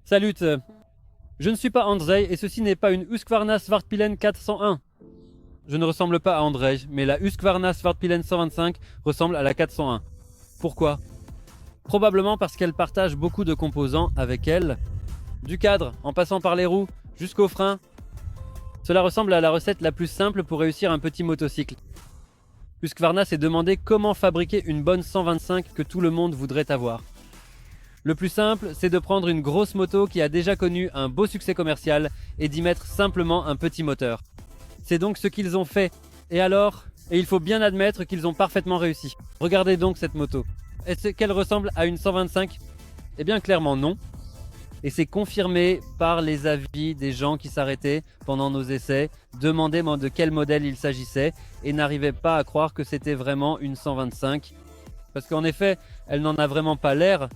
Salut, je ne suis pas Andrzej et ceci n'est pas une Husqvarna Svartpilen 401. Je ne ressemble pas à Andrzej, mais la Husqvarna Svartpilen 125 ressemble à la 401. Pourquoi? Probablement parce qu'elle partage beaucoup de composants avec elle, du cadre en passant par les roues jusqu'aux freins. Cela ressemble à la recette la plus simple pour réussir un petit motocycle. Husqvarna s'est demandé comment fabriquer une bonne 125 que tout le monde voudrait avoir. Le plus simple, c'est de prendre une grosse moto qui a déjà connu un beau succès commercial et d'y mettre simplement un petit moteur. C'est donc ce qu'ils ont fait. Et alors? Et il faut bien admettre qu'ils ont parfaitement réussi. Regardez donc cette moto. Est-ce qu'elle ressemble à une 125? Eh bien clairement non. Et c'est confirmé par les avis des gens qui s'arrêtaient pendant nos essais, demandaient de quel modèle il s'agissait et n'arrivaient pas à croire que c'était vraiment une 125. Parce qu'en effet, elle n'en a vraiment pas l'air.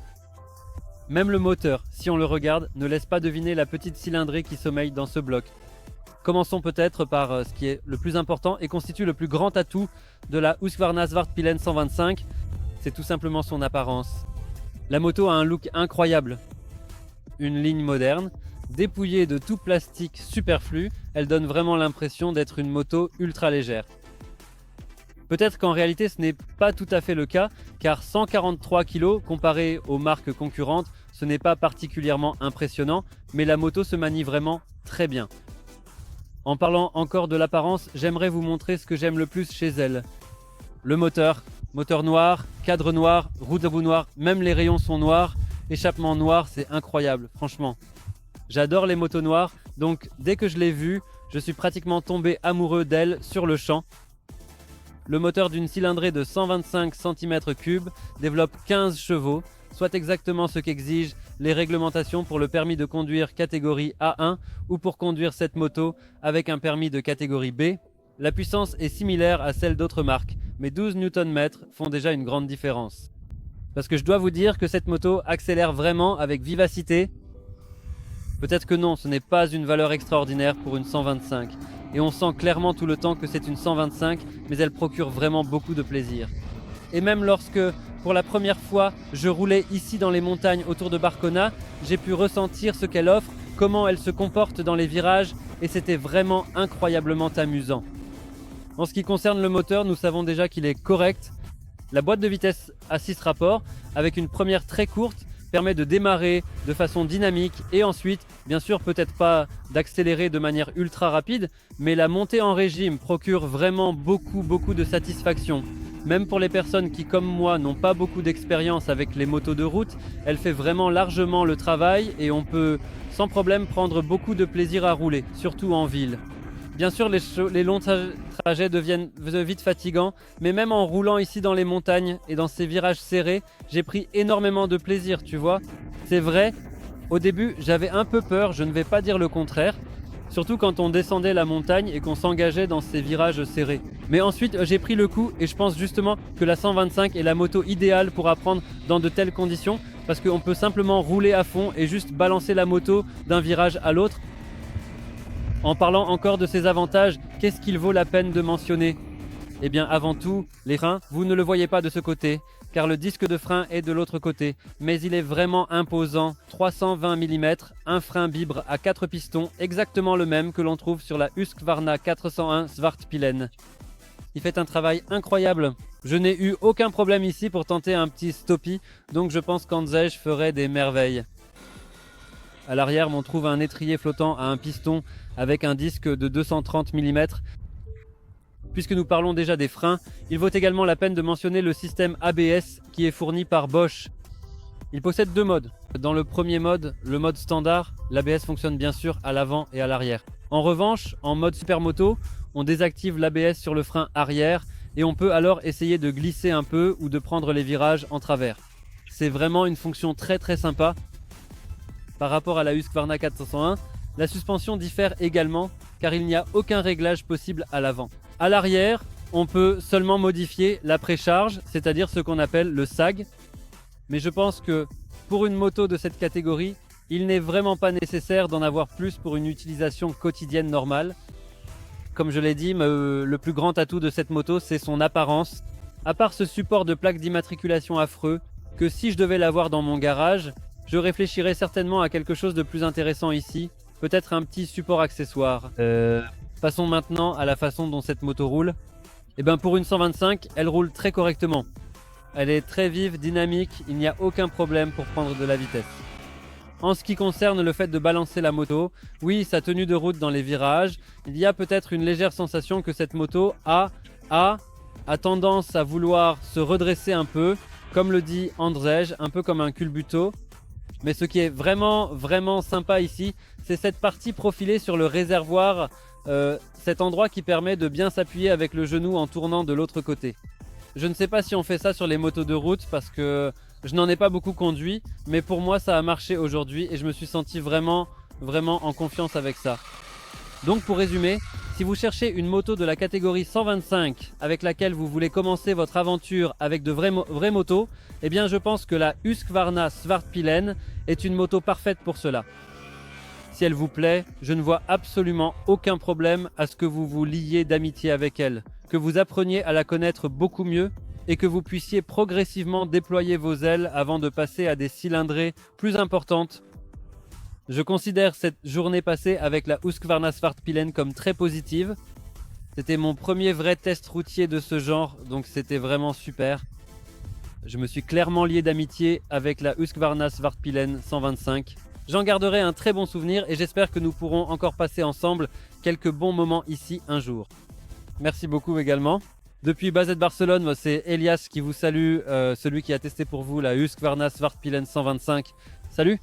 Même le moteur, si on le regarde, ne laisse pas deviner la petite cylindrée qui sommeille dans ce bloc. Commençons peut-être par ce qui est le plus important et constitue le plus grand atout de la Husqvarna Svartpilen 125, c'est tout simplement son apparence. La moto a un look incroyable. Une ligne moderne, dépouillée de tout plastique superflu, elle donne vraiment l'impression d'être une moto ultra légère. Peut-être qu'en réalité ce n'est pas tout à fait le cas, car 143 kg comparé aux marques concurrentes, ce n'est pas particulièrement impressionnant, mais la moto se manie vraiment très bien. En parlant encore de l'apparence, j'aimerais vous montrer ce que j'aime le plus chez elle. Le moteur noir, cadre noir, roue de bout noire, même les rayons sont noirs, échappement noir, c'est incroyable, franchement. J'adore les motos noires, donc dès que je l'ai vue, je suis pratiquement tombé amoureux d'elle sur le champ. Le moteur d'une cylindrée de 125 cm3 développe 15 chevaux, soit exactement ce qu'exigent les réglementations pour le permis de conduire catégorie A1 ou pour conduire cette moto avec un permis de catégorie B. La puissance est similaire à celle d'autres marques, mais 12 Nm font déjà une grande différence. Parce que je dois vous dire que cette moto accélère vraiment avec vivacité. Peut-être que non, ce n'est pas une valeur extraordinaire pour une 125. Et on sent clairement tout le temps que c'est une 125, mais elle procure vraiment beaucoup de plaisir. Et même lorsque, pour la première fois, je roulais ici dans les montagnes autour de Barcona, j'ai pu ressentir ce qu'elle offre, comment elle se comporte dans les virages, et c'était vraiment incroyablement amusant. En ce qui concerne le moteur, nous savons déjà qu'il est correct. La boîte de vitesse à 6 rapports, avec une première très courte, permet de démarrer de façon dynamique et ensuite, bien sûr, peut-être pas d'accélérer de manière ultra rapide, mais la montée en régime procure vraiment beaucoup de satisfaction. Même pour les personnes qui, comme moi, n'ont pas beaucoup d'expérience avec les motos de route, elle fait vraiment largement le travail et on peut sans problème prendre beaucoup de plaisir à rouler, surtout en ville. Bien sûr, les longs trajets deviennent vite fatigants, mais même en roulant ici dans les montagnes et dans ces virages serrés, j'ai pris énormément de plaisir, tu vois. C'est vrai, au début, j'avais un peu peur, je ne vais pas dire le contraire, surtout quand on descendait la montagne et qu'on s'engageait dans ces virages serrés. Mais ensuite, j'ai pris le coup et je pense justement que la 125 est la moto idéale pour apprendre dans de telles conditions, parce qu'on peut simplement rouler à fond et juste balancer la moto d'un virage à l'autre. En parlant encore de ses avantages, qu'est-ce qu'il vaut la peine de mentionner? Eh bien avant tout, les freins, vous ne le voyez pas de ce côté, car le disque de frein est de l'autre côté, mais il est vraiment imposant, 320 mm, un frein bibre à 4 pistons, exactement le même que l'on trouve sur la Husqvarna 401 Svartpilen. Il fait un travail incroyable. Je n'ai eu aucun problème ici pour tenter un petit stoppie, donc je pense qu'Andrzej ferait des merveilles. À l'arrière, on trouve un étrier flottant à un piston avec un disque de 230 mm. Puisque nous parlons déjà des freins, il vaut également la peine de mentionner le système ABS qui est fourni par Bosch. Il possède deux modes. Dans le premier mode, le mode standard, l'ABS fonctionne bien sûr à l'avant et à l'arrière. En revanche, en mode supermoto, on désactive l'ABS sur le frein arrière et on peut alors essayer de glisser un peu ou de prendre les virages en travers. C'est vraiment une fonction très sympa. Par rapport à la Husqvarna 401, la suspension diffère également car il n'y a aucun réglage possible à l'avant. À l'arrière, on peut seulement modifier la précharge, c'est-à-dire ce qu'on appelle le sag. Mais je pense que pour une moto de cette catégorie, il n'est vraiment pas nécessaire d'en avoir plus pour une utilisation quotidienne normale. Comme je l'ai dit, le plus grand atout de cette moto, c'est son apparence. À part ce support de plaque d'immatriculation affreux, que si je devais l'avoir dans mon garage, je réfléchirai certainement à quelque chose de plus intéressant ici, peut-être un petit support accessoire. Passons maintenant à la façon dont cette moto roule. Et bien pour une 125, elle roule très correctement. Elle est très vive, dynamique, il n'y a aucun problème pour prendre de la vitesse. En ce qui concerne le fait de balancer la moto, oui, sa tenue de route dans les virages, il y a peut-être une légère sensation que cette moto a tendance à vouloir se redresser un peu, comme le dit Andrzej, un peu comme un culbuto. Mais ce qui est vraiment sympa ici, c'est cette partie profilée sur le réservoir, cet endroit qui permet de bien s'appuyer avec le genou en tournant de l'autre côté. Je ne sais pas si on fait ça sur les motos de route parce que je n'en ai pas beaucoup conduit, mais pour moi ça a marché aujourd'hui et je me suis senti vraiment en confiance avec ça. Donc pour résumer, si vous cherchez une moto de la catégorie 125 avec laquelle vous voulez commencer votre aventure avec de vraies motos, eh bien je pense que la Husqvarna Svartpilen est une moto parfaite pour cela. Si elle vous plaît, je ne vois absolument aucun problème à ce que vous vous liiez d'amitié avec elle, que vous appreniez à la connaître beaucoup mieux et que vous puissiez progressivement déployer vos ailes avant de passer à des cylindrées plus importantes. Je considère cette journée passée avec la Husqvarna Svartpilen comme très positive. C'était mon premier vrai test routier de ce genre, donc c'était vraiment super. Je me suis clairement lié d'amitié avec la Husqvarna Svartpilen 125. J'en garderai un très bon souvenir et j'espère que nous pourrons encore passer ensemble quelques bons moments ici un jour. Merci beaucoup également. Depuis Basette Barcelone, c'est Elias qui vous salue, celui qui a testé pour vous la Husqvarna Svartpilen 125. Salut!